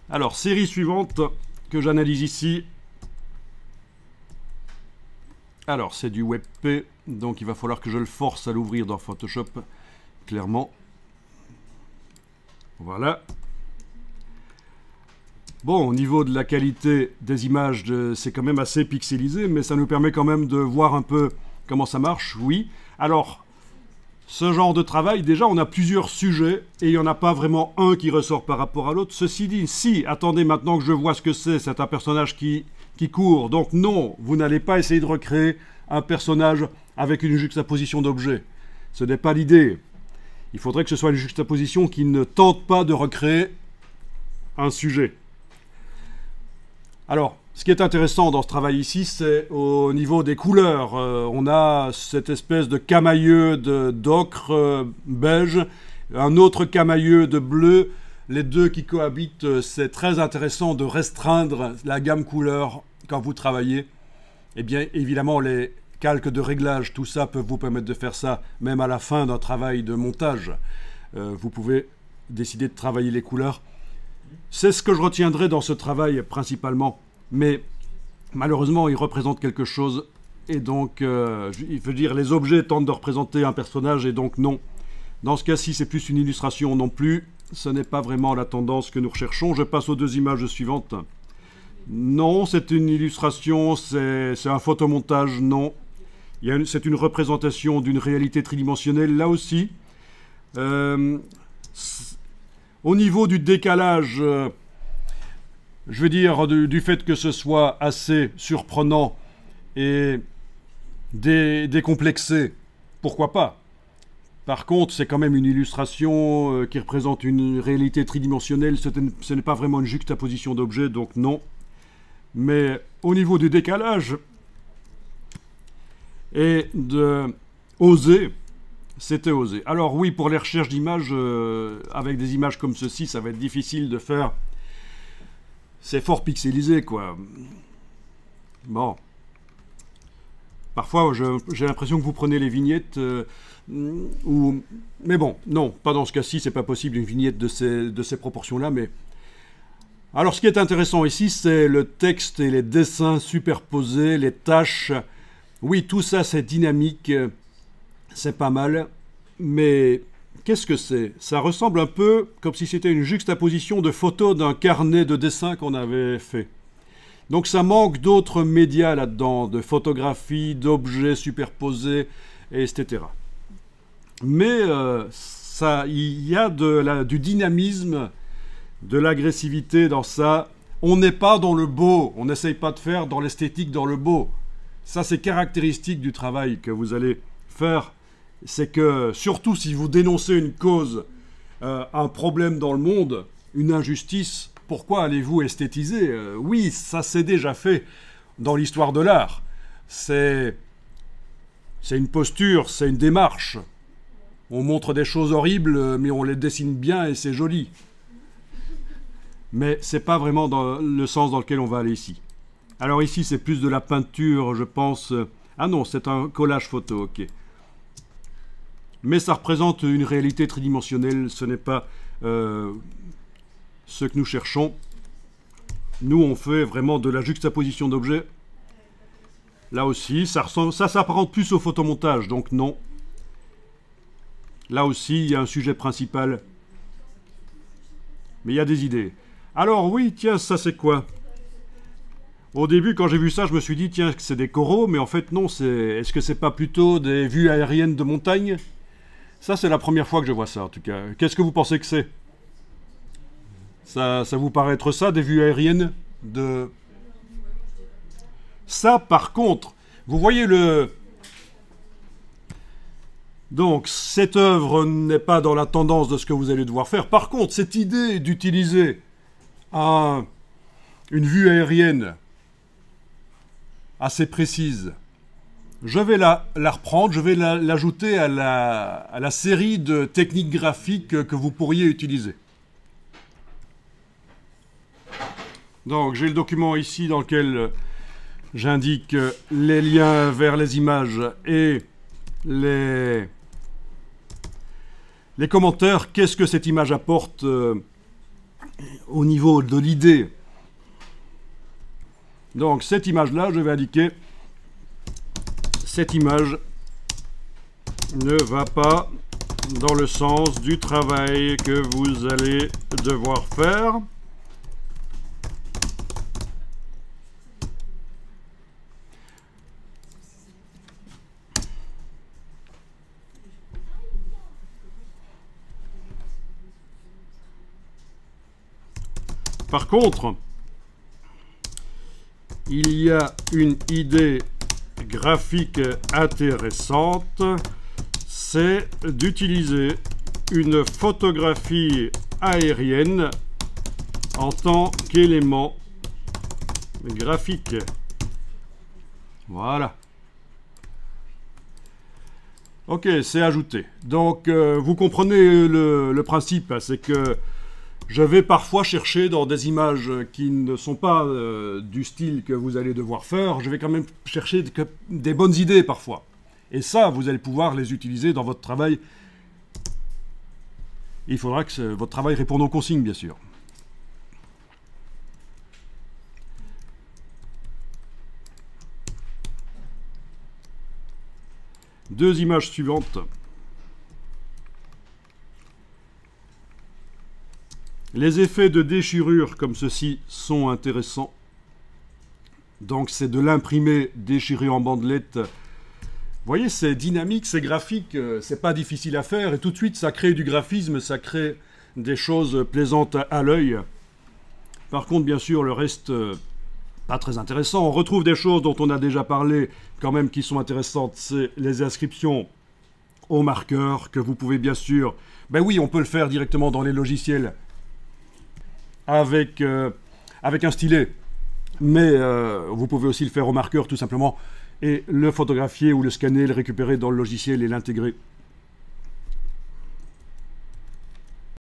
Alors, série suivante que j'analyse ici. Alors, c'est du WebP, donc il va falloir que je le force à l'ouvrir dans Photoshop, clairement. Voilà. Bon, au niveau de la qualité des images, c'est quand même assez pixelisé, mais ça nous permet quand même de voir un peu comment ça marche, oui. Alors, ce genre de travail, déjà, on a plusieurs sujets, et il n'y en a pas vraiment un qui ressort par rapport à l'autre. Ceci dit, si, attendez, maintenant que je vois ce que c'est un personnage qui court. Donc non, vous n'allez pas essayer de recréer un personnage avec une juxtaposition d'objets. Ce n'est pas l'idée. Il faudrait que ce soit une juxtaposition qui ne tente pas de recréer un sujet. Alors, ce qui est intéressant dans ce travail ici, c'est au niveau des couleurs. On a cette espèce de camailleux d'ocre beige, un autre camailleux de bleu. Les deux qui cohabitent, c'est très intéressant de restreindre la gamme couleur quand vous travaillez. Et bien évidemment, les calques de réglage, tout ça peuvent vous permettre de faire ça même à la fin d'un travail de montage. Vous pouvez décider de travailler les couleurs. C'est ce que je retiendrai dans ce travail principalement. Mais malheureusement, il représente quelque chose. Et donc, il veut dire, les objets tentent de représenter un personnage et donc non. Dans ce cas-ci, c'est plus une illustration non plus. Ce n'est pas vraiment la tendance que nous recherchons. Je passe aux deux images suivantes. Non, c'est une illustration, c'est un photomontage, non. C'est une représentation d'une réalité tridimensionnelle, là aussi. Au niveau du décalage, je veux dire, du fait que ce soit assez surprenant et décomplexé, pourquoi pas? Par contre, c'est quand même une illustration qui représente une réalité tridimensionnelle. Ce n'est pas vraiment une juxtaposition d'objets, donc non. Mais au niveau du décalage et de oser, c'était osé. Alors oui, pour les recherches d'images, avec des images comme ceci, ça va être difficile de faire. C'est fort pixelisé, quoi. Bon. Parfois, j'ai l'impression que vous prenez les vignettes mais bon, non, pas dans ce cas-ci, c'est pas possible, une vignette de ces proportions-là, mais... Alors, ce qui est intéressant ici, c'est le texte et les dessins superposés, les tâches. Oui, tout ça, c'est dynamique, c'est pas mal, mais qu'est-ce que c'est? Ça ressemble un peu comme si c'était une juxtaposition de photos d'un carnet de dessin qu'on avait fait. Donc ça manque d'autres médias là-dedans, de photographies, d'objets superposés, etc. Mais il y a du dynamisme, de l'agressivité dans ça. On n'est pas dans le beau, on n'essaye pas de faire dans l'esthétique, dans le beau. Ça, c'est caractéristique du travail que vous allez faire. C'est que, surtout si vous dénoncez une cause, un problème dans le monde, une injustice, pourquoi allez-vous esthétiser? Oui, ça s'est déjà fait dans l'histoire de l'art. C'est une posture, c'est une démarche. On montre des choses horribles, mais on les dessine bien et c'est joli. Mais c'est pas vraiment dans le sens dans lequel on va aller ici. Alors ici, c'est plus de la peinture, je pense. Ah non, c'est un collage photo, ok. Mais ça représente une réalité tridimensionnelle, ce n'est pas ce que nous cherchons. Nous, on fait vraiment de la juxtaposition d'objets. Là aussi, ça s'apparente plus au photomontage, donc non. Là aussi, il y a un sujet principal. Mais il y a des idées. Alors oui, tiens, ça c'est quoi? Au début, quand j'ai vu ça, je me suis dit, tiens, c'est des coraux, mais en fait non, est-ce que c'est pas plutôt des vues aériennes de montagne? Ça, c'est la première fois que je vois ça, en tout cas. Qu'est-ce que vous pensez que c'est? Ça vous paraît être ça, des vues aériennes de... Ça, par contre, vous voyez le... Donc, cette œuvre n'est pas dans la tendance de ce que vous allez devoir faire. Par contre, cette idée d'utiliser une vue aérienne assez précise, je vais la reprendre, je vais l'ajouter à la série de techniques graphiques que vous pourriez utiliser. Donc, j'ai le document ici dans lequel j'indique les liens vers les images et les commentaires. Qu'est-ce que cette image apporte au niveau de l'idée. Donc cette image-là, je vais indiquer cette image ne va pas dans le sens du travail que vous allez devoir faire. Par contre, il y a une idée graphique intéressante, c'est d'utiliser une photographie aérienne en tant qu'élément graphique. Voilà. Ok, c'est ajouté. Donc, vous comprenez le principe, c'est que je vais parfois chercher dans des images qui ne sont pas du style que vous allez devoir faire, je vais quand même chercher des bonnes idées parfois. Et ça, vous allez pouvoir les utiliser dans votre travail. Il faudra que votre travail réponde aux consignes, bien sûr. Deux images suivantes. Les effets de déchirure comme ceci sont intéressants. Donc c'est de l'imprimé déchiré en bandelette. Vous voyez, c'est dynamique, c'est graphique, c'est pas difficile à faire et tout de suite ça crée du graphisme, ça crée des choses plaisantes à l'œil. Par contre, bien sûr, le reste, pas très intéressant. On retrouve des choses dont on a déjà parlé quand même qui sont intéressantes. C'est les inscriptions au marqueur que vous pouvez bien sûr... Ben oui, on peut le faire directement dans les logiciels avec un stylet. Mais vous pouvez aussi le faire au marqueur tout simplement et le photographier ou le scanner, le récupérer dans le logiciel et l'intégrer.